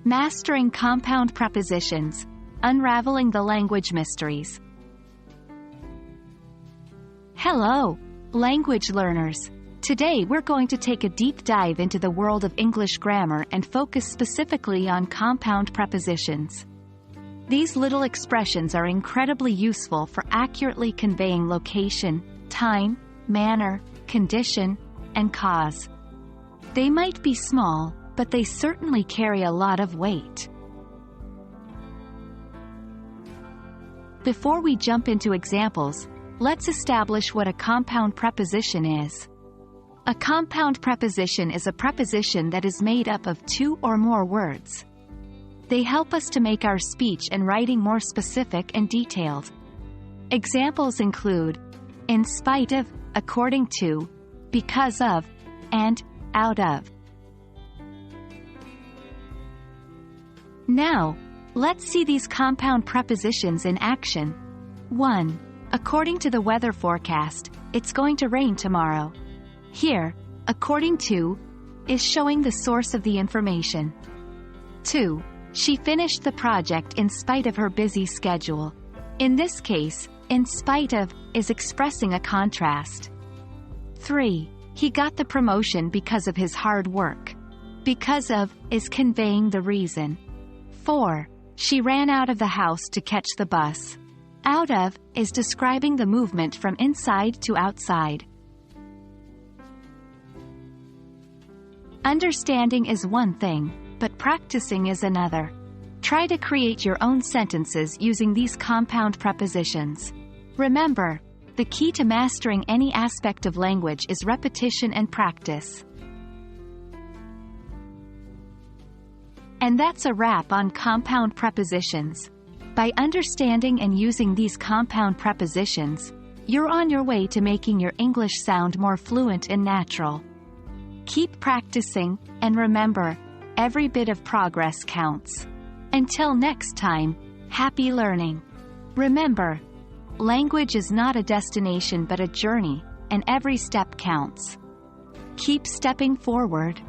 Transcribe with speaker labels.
Speaker 1: Mastering Compound Prepositions, Unraveling the Language Mysteries. Hello, language learners. Today we're going to take a deep dive into the world of English grammar and focus specifically on compound prepositions. These little expressions are incredibly useful for accurately conveying location, time, manner, condition, and cause. They might be small, but they certainly carry a lot of weight. Before we jump into examples, let's establish what a compound preposition is. A compound preposition is a preposition that is made up of two or more words. They help us to make our speech and writing more specific and detailed. Examples include in spite of, according to, because of, and out of. Now, let's see these compound prepositions in action. 1. According to the weather forecast, it's going to rain tomorrow. Here, according to, is showing the source of the information. 2. She finished the project in spite of her busy schedule. In this case, in spite of, is expressing a contrast. 3. He got the promotion because of his hard work. Because of, is conveying the reason. 4. She ran out of the house to catch the bus. Out of, is describing the movement from inside to outside. Understanding is one thing, but practicing is another. Try to create your own sentences using these compound prepositions. Remember, the key to mastering any aspect of language is repetition and practice. And that's a wrap on compound prepositions. By understanding and using these compound prepositions, you're on your way to making your English sound more fluent and natural. Keep practicing, and remember, every bit of progress counts. Until next time, happy learning. Remember, language is not a destination but a journey, and every step counts. Keep stepping forward.